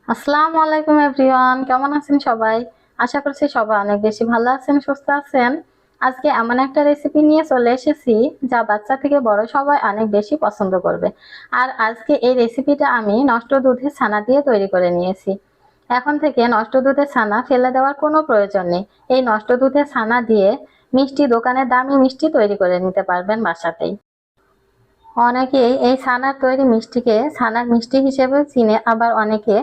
আসসালামু আলাইকুম এভরিওয়ান, কেমন আছেন সবাই? আশা করছি সবাই অনেক বেশি ভালো আছেন, সুস্থ আছেন। আজকে এমন একটা রেসিপি নিয়ে চলে এসেছি যা বাচ্চা থেকে বড় সবাই অনেক বেশি পছন্দ করবে। আর আজকে এই রেসিপিটা আমি নষ্ট দুধের ছানা দিয়ে তৈরি করে নিয়েছি। এখন থেকে নষ্ট দুধের ছানা ফেলে দেওয়ার কোনো প্রয়োজন নেই। এই নষ্ট দুধের ছানা দিয়ে মিষ্টি, দোকানের দামি মিষ্টি তৈরি করে নিতে পারবেন বাসাতেই। অনেকেই এই ছানার তৈরি মিষ্টিকে ছানার মিষ্টি হিসেবেও চিনে, আবার অনেকে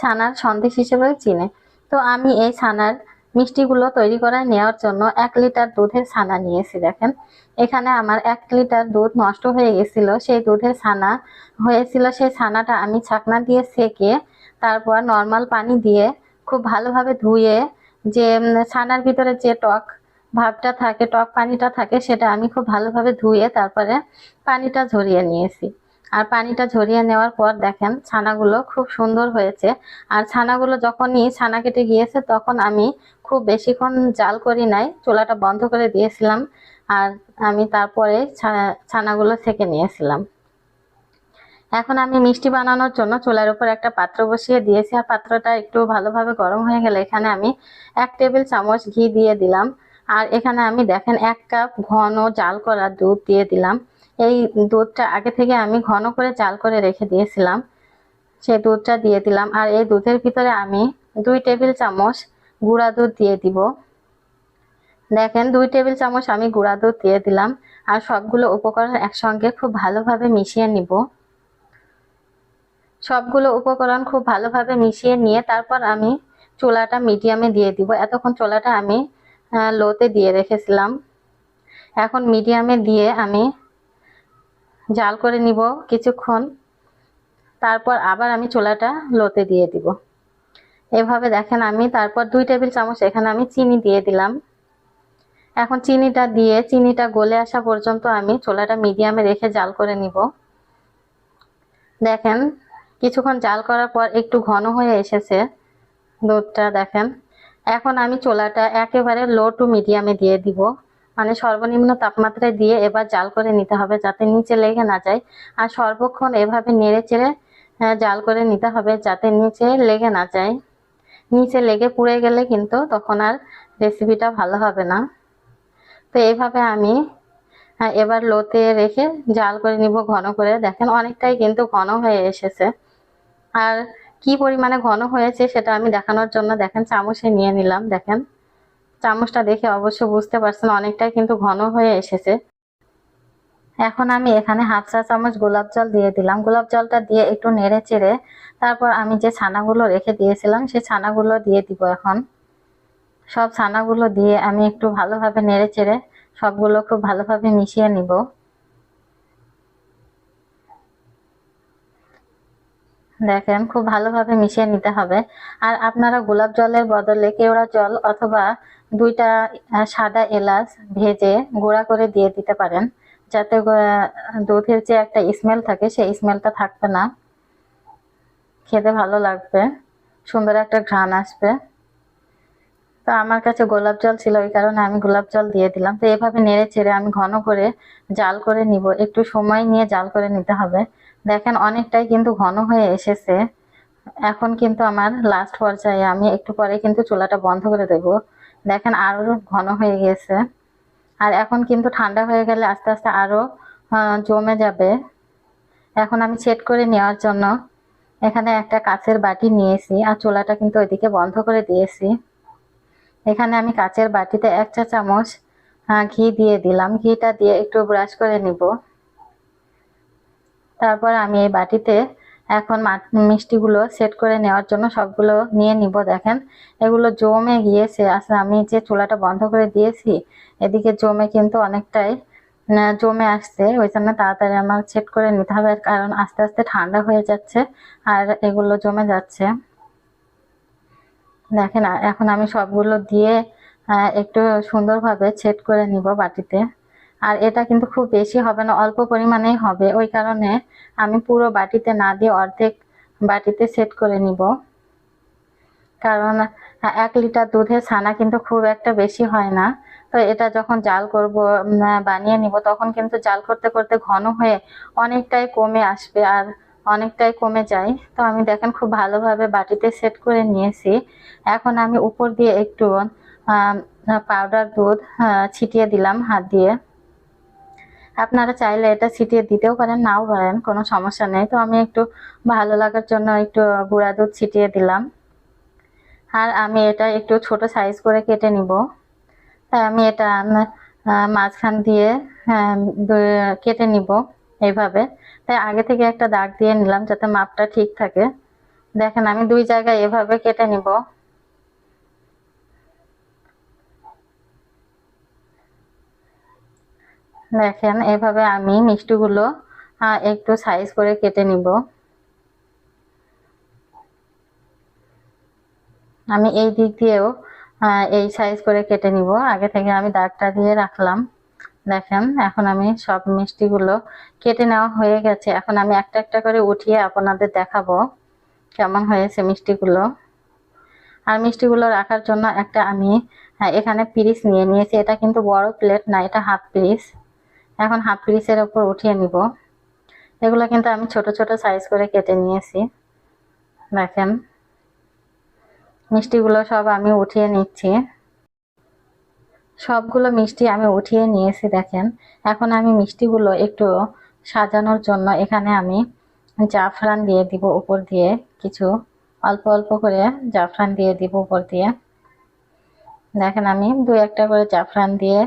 ছানার সন্দেশ হিসেবেও চিনে। তো আমি এই ছানার মিষ্টিগুলো তৈরি করে নেওয়ার জন্য 1 লিটার দুধের ছানা নিয়েছি। দেখেন, এখানে আমার 1 লিটার দুধ নষ্ট হয়ে গেছিল। সেই দুধের ছানা হয়েছিল, সেই ছানাটা আমি ছাকনা দিয়ে ছেঁকে তারপর নর্মাল পানি দিয়ে খুব ভালোভাবে ধুয়ে, যে ছানার ভিতরে যে টক ভাবটা থাকে, টক পানিটা থাকে, সেটা আমি খুব ভালোভাবে ধুয়ে তারপরে পানিটা ঝরিয়ে নিয়েছি। আর পানিটা ঝরিয়ে নেওয়ার পর দেখেন ছানাগুলো খুব সুন্দর হয়েছে। আর ছানাগুলো যখনই ছানা কেটে গিয়েছে তখন আমি খুব বেশিক্ষণ জাল করি নাই, চুলাটা বন্ধ করে দিয়েছিলাম। আর আমি তারপরে ছানাগুলো ছেঁকে নিয়েছিলাম। এখন আমি মিষ্টি বানানোর জন্য চুলার উপর একটা পাত্র বসিয়ে দিয়েছি। আর পাত্রটা একটু ভালোভাবে গরম হয়ে গেলে এখানে আমি 1 টেবিল চামচ ঘি দিয়ে দিলাম। আর এখানে আমি দেখেন 1 কাপ ঘন জাল করা দুধ দিয়ে দিলাম। এই দুধটা আগে থেকে আমি ঘন করে জাল করে রেখে দিয়েছিলাম, সেই দুধটা দিয়ে দিলাম। আর এই দুধের ভিতরে আমি 2 টেবিল চামচ গুঁড়া দুধ দিয়ে দিব। দেখেন, 2 টেবিল চামচ আমি গুঁড়া দুধ দিয়ে দিলাম। আর সবগুলো উপকরণ একসঙ্গে খুব ভালোভাবে মিশিয়ে নিব। সবগুলো উপকরণ খুব ভালোভাবে মিশিয়ে নিয়ে তারপর আমি চুলাটা মিডিয়ামে দিয়ে দিব। এতক্ষণ চুলাটা আমি লোতে দিয়ে রেখেছিলাম। এখন মিডিয়ামে দিয়ে আমি জাল করে নিব কিছুক্ষণ, তারপর আবার আমি চুলাটা লোতে দিয়ে দিব। এভাবে দেখেন, আমি তারপর 2 টেবিল চামচ এখানে আমি চিনি দিয়ে দিলাম। এখন চিনিটা দিয়ে চিনিটা গলে আসা পর্যন্ত আমি চুলাটা মিডিয়ামে রেখে জাল করে নিব। দেখেন, কিছুক্ষণ জাল করার পর একটু ঘন হয়ে এসেছে দুধটা। দেখেন, এখন আমি চুলাটা একেবারে লো টু মিডিয়ামে দিয়ে দিব, মানে সর্বনিম্ন তাপমাত্রায় দিয়ে এবার জাল করে নিতে হবে যাতে নিচে লেগে না যায়। আর সর্বক্ষণ এভাবে নেড়ে চেড়ে জাল করে নিতে হবে যাতে নিচে লেগে না যায়। নিচে লেগে পুড়ে গেলে কিন্তু তখন আর রেসিপিটা ভালো হবে না। তো এইভাবে আমি এবার লোতে রেখে জাল করে নিব ঘন করে। দেখেন, অনেকটাই কিন্তু ঘন হয়ে এসেছে। আর কি পরিমাণে ঘন হয়েছে সেটা আমি দেখানোর জন্য দেখেন চামচে নিয়ে নিলাম। দেখেন, চামচটা দেখে অবশ্য বুঝতে পারছেন অনেকটাই কিন্তু ঘন হয়ে এসেছে। এখন আমি এখানে ½ চা চামচ গোলাপ জল দিয়ে দিলাম। গোলাপ জলটা দিয়ে একটু নেড়ে চেড়ে তারপর আমি যে ছানাগুলো রেখে দিয়েছিলাম সেই ছানাগুলো দিয়ে দিব। এখন সব ছানাগুলো দিয়ে আমি একটু ভালোভাবে নেড়ে চেড়ে সবগুলো খুব ভালোভাবে মিশিয়ে নিব। দেখেন, খুব ভালোভাবে মিশিয়ে নিতে হবে। আর আপনারা গোলাপ জলের বদলে কেওড়া জল অথবা 2টা সাদা এলাচ ভেজে গুঁড়া করে দিয়ে দিতে পারেন, যাতে দুধের যে একটা স্মেল থাকে সেই স্মেলটা থাকবে না, খেতে ভালো লাগবে, সুন্দর একটা ঘ্রাণ আসবে। তো আমার কাছে গোলাপ জল ছিল, ওই কারণে আমি গোলাপ জল দিয়ে দিলাম। তো এভাবে নেড়ে চেড়ে আমি ঘন করে জাল করে নিব, একটু সময় নিয়ে জাল করে নিতে হবে। দেখেন, অনেকটাই কিন্তু ঘন হয়ে এসেছে। এখন কিন্তু আমার লাস্ট পর্যায়ে, আমি একটু পরে কিন্তু চুলাটা বন্ধ করে দেব। দেখেন, আরো ঘন হয়ে গেছে। আর এখন কিন্তু ঠান্ডা হয়ে গেলে আস্তে আস্তে আরো জমে যাবে। এখন আমি সেট করে নেওয়ার জন্য এখানে একটা কাচের বাটি নিয়েছি, আর চুলাটা কিন্তু ওইদিকে বন্ধ করে দিয়েছি। এখানে আমি কাচের বাটিতে 1 চা চামচ ঘি দিয়ে দিলাম। ঘিটা দিয়ে একটু ব্রাশ করে নিব। তারপর আমি এই বাটিতে এখন মিষ্টিগুলো সেট করে নেওয়ার জন্য সবগুলো নিয়ে নিব। দেখেন, এগুলো জমে গিয়েছে। আচ্ছা, আমি যে চুলাটা বন্ধ করে দিয়েছি এদিকে জমে কিন্তু অনেকটাই জমে আসছে, ওই জন্য তাড়াতাড়ি আমার সেট করে নিতে হবে, কারণ আস্তে আস্তে ঠান্ডা হয়ে যাচ্ছে আর এগুলো জমে যাচ্ছে। দেখেন, এখন আমি সবগুলো দিয়ে একটু সুন্দরভাবে সেট করে নিব বাটিতে। আর এটা কিন্তু খুব বেশি হবে না, অল্প পরিমাণেই হবে, ওই কারণে আমি পুরো বাটিতে না দিয়ে অর্ধেক বাটিতে সেট করে নিব। কারণ 1 লিটার দুধের ছানা কিন্তু খুব একটা বেশি হয় না। তো এটা যখন জাল করব, বানিয়ে নিব, তখন কিন্তু জাল করতে করতে ঘন হয়ে অনেকটাই কমে আসবে। আর অনেকটাই কমে যায়। তো আমি দেখেন খুব ভালোভাবে বাটিতে সেট করে নিয়েছি। এখন আমি উপর দিয়ে একটু পাউডার দুধ ছিটিয়ে দিলাম হাত দিয়ে। আপনারা চাইলে এটা ছিটিয়ে দিতেও পারেন, নাও পারেন, কোনো সমস্যা নেই। তো আমি একটু ভালো লাগার জন্য একটু গুঁড়া দুধ ছিটিয়ে দিলাম। আর আমি এটা একটু ছোট সাইজ করে কেটে নিব। তাই আমি এটা মাঝখান দিয়ে কেটে নিব এইভাবে। তাই আগে থেকে একটা দাগ দিয়ে নিলাম যাতে মাপটা ঠিক থাকে। দেখেন আমি 2 জায়গায় এভাবে কেটে নিব। দেখেন এভাবে আমি মিষ্টিগুলো একটু সাইজ করে কেটে নিব। আমি এই দিক দিয়েও এই সাইজ করে কেটে নিব। আগে থেকে আমি দাগটা দিয়ে রাখলাম। দেখেন এখন আমি সব মিষ্টিগুলো কেটে নেওয়া হয়ে গেছে। এখন আমি একটা একটা করে উঠিয়ে আপনাদের দেখাবো কেমন হয়েছে মিষ্টিগুলো। আর মিষ্টিগুলো রাখার জন্য একটা আমি এখানে পিরিচ নিয়ে নিয়েছি। এটা কিন্তু বড় প্লেট না, এটা হাফ পিরিচ। এখন হাফ পিরিচের উপর উঠিয়ে নিব। এগুলো কিন্তু আমি ছোট ছোট সাইজ করে কেটে নিয়েছি। দেখেন মিষ্টিগুলো সব আমি উঠিয়ে নিচ্ছি। সবগুলো মিষ্টি আমি উঠিয়ে নিয়েছি। দেখেন এখন আমি মিষ্টিগুলো একটু সাজানোর জন্য এখানে আমি জাফরান দিয়ে দিব উপর দিয়ে, কিছু অল্প অল্প করে জাফরান দিয়ে দিব উপর দিয়ে। দেখেন আমি 2-1টা করে জাফরান দিয়ে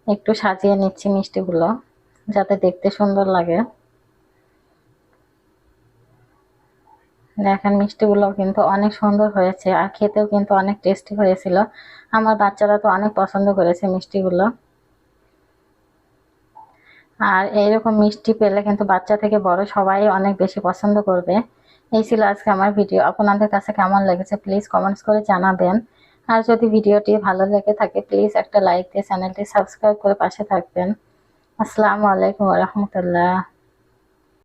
একটু সাজিয়ে নিচ্ছি মিষ্টিগুলো যাতে দেখতে সুন্দর লাগে। দেখেন মিষ্টিগুলো কিন্তু অনেক সুন্দর হয়েছে আর খেতেও কিন্তু অনেক টেস্টি হয়েছিল। আমার বাচ্চারা তো অনেক পছন্দ করেছে মিষ্টিগুলো। আর এইরকম মিষ্টি পেলে কিন্তু বাচ্চা থেকে বড় সবাই অনেক বেশি পছন্দ করবে। এই ছিল আজকে আমার ভিডিও। আপনাদের কাছে কেমন লেগেছে প্লিজ কমেন্টস করে জানাবেন। আর যদি ভিডিওটি ভালো লেগে থাকে প্লিজ একটা লাইক দিয়ে চ্যানেলটি সাবস্ক্রাইব করে পাশে থাকবেন। আসসালামু আলাইকুম ওয়া রাহমাতুল্লাহ।